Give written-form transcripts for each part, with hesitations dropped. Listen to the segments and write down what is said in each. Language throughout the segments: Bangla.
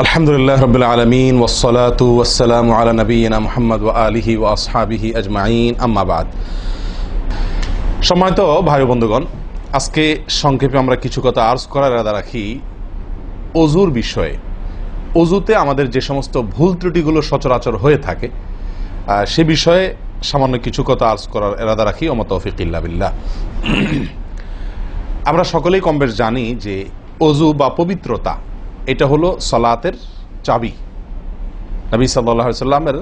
আলহামদুলিল্লাহ রাব্বিল আলামিন ওয়াসসালাতু ওয়াসসালামু আলা নাবিয়িনা মুহাম্মদ ওয়া আলিহি ওয়া আসহাবিহি আজমাইন, আম্মা বাদ। সম্মানিত ভাই বন্ধুগণ, আজকে সংক্ষেপে আমরা কিছু কথা আর্জ করার ইরাদা রাখি ওযুর বিষয়ে। ওযুতে আমাদের যে সমস্ত ভুল ত্রুটিগুলো সচরাচর হয়ে থাকে সে বিষয়ে সামান্য কিছু কথা আর্জ করার ইরাদা রাখি। ওয়া মা তাওফীক ইল্লা বিল্লাহ। আমরা সকলেই কমবেশ জানি যে ওযু বা পবিত্রতা এটা হলো সালাতের চাবি। নবী সাল্লাল্লাহু আলাইহি ওয়াসাল্লামের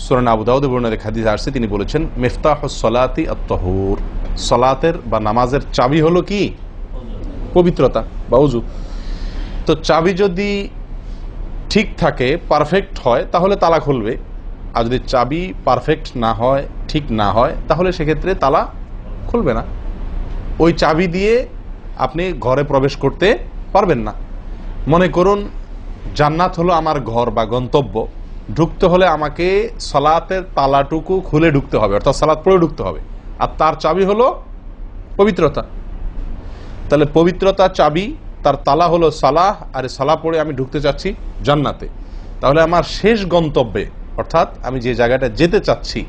সূরা আবু দাউদে বর্ণিত হাদিসে আসছে, তিনি বলেছেন মিফতাহুস সালাতি আত-তাহুর, সালাতের বা নামাজের চাবি হলো কি? পবিত্রতা বা ওযু। তো চাবি যদি ঠিক থাকে, পারফেক্ট হয়, তাহলে তালা খুলবে। আর যদি চাবি পারফেক্ট না হয়, ঠিক না হয়, তাহলে সেক্ষেত্রে তালা খুলবে না। ওই চাবি দিয়ে আপনি ঘরে প্রবেশ করতে পারবেন না। মনে করুন জান্নাত হলো আমার ঘর বা গন্তব্য, ঢুকতে হলে আমাকে সালাতের তালাটুকু খুলে ঢুকতে হবে, অর্থাৎ সালাত পড়ে ঢুকতে হবে, আর তার চাবি হলো পবিত্রতা। তাহলে পবিত্রতা চাবি, তার তালা হলো সালাহ, আর সালাহ পড়ে আমি ঢুকতে চাচ্ছি জান্নাতে। তাহলে আমার শেষ গন্তব্যে, অর্থাৎ আমি যে জায়গাটা যেতে চাচ্ছি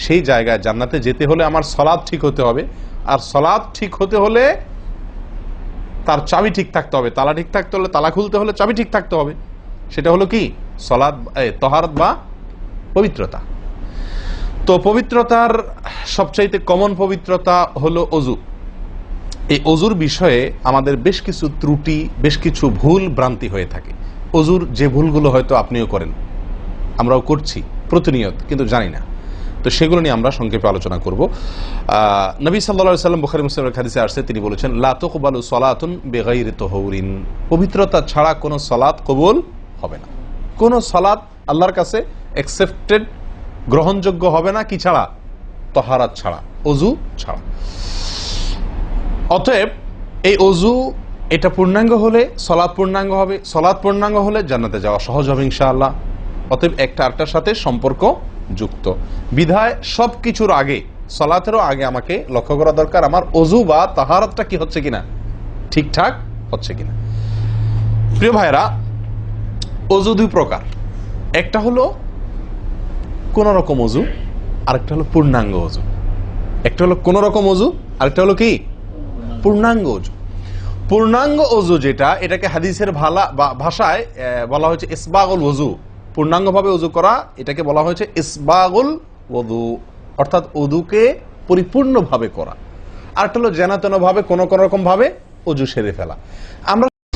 সেই জায়গায় জান্নাতে যেতে হলে আমার সালাত ঠিক হতে হবে, আর সালাত ঠিক হতে হলে তার চাবি ঠিক থাকতে হবে। তালা ঠিক থাকতে হলে, তালা খুলতে হলে চাবি ঠিক থাকতে হবে। সেটা হলো কি? সালাত, তাহারাত বা পবিত্রতা। তো পবিত্রতার সবচাইতে কমন পবিত্রতা হলো ওযু। এই ওযুর বিষয়ে আমাদের বেশ কিছু ত্রুটি, বেশ কিছু ভুল ভ্রান্তি হয়ে থাকে। ওযুর যে ভুলগুলো হয়তো আপনিও করেন, আমরাও করছি প্রতিনিয়ত, কিন্তু জানি না। তো সেগুলো নিয়ে আমরা সংক্ষেপে আলোচনা করব। নবী সাল্লাল্লাহু আলাইহি ওয়াসাল্লাম বুখারী মুসলিমের হাদিসে আসছে, তিনি বলেছেন লা তুকবালু সালাতুন বিগাইরি তাহুরিন, পবিত্রতা ছাড়া কোনো সালাত কবুল হবে না। কোনো সালাত আল্লাহর কাছে অ্যাকসেপ্টেড, গ্রহণযোগ্য হবে না কি ছাড়া? তাহারাত ছাড়া, ওযু ছাড়া। অতএব এই ওযু এটা পূর্ণাঙ্গ হলে সালাত পূর্ণাঙ্গ হবে, সালাত পূর্ণাঙ্গ হলে জান্নাতে যাওয়া সহজ হবে ইনশাআল্লাহ। অতএব একটা আরেকটার সাথে সম্পর্ক যুক্ত বিধায় সবকিছুর আগে, সালাতেরও আগে আমাকে লক্ষ্য করা দরকার আমার ওযু বা তাহারাতটা কি হচ্ছে কিনা, ঠিকঠাক হচ্ছে কিনা। প্রিয় ভাইরা, ওযু দুই প্রকার। একটা হলো কোন রকম ওযু, আরেকটা হলো পূর্ণাঙ্গ ওযু। একটা হলো কোন রকম ওযু, আরেকটা হলো কি? পূর্ণাঙ্গ ওযু। পূর্ণাঙ্গ ওযু যেটা, এটাকে হাদিসের ভাষায় বলা হয়েছে ইসবাগুল ওযু। পূর্ণাঙ্গভাবে ওযু করা, এটাকে বলা হয়েছে ইসবাগুল ওযু, অর্থাৎ ওযুকে পরিপূর্ণভাবে করা। আরেকটা হলো যেন তেন ভাবে, কোন কোন রকম ভাবে ওযু সেরে ফেলা। আমরা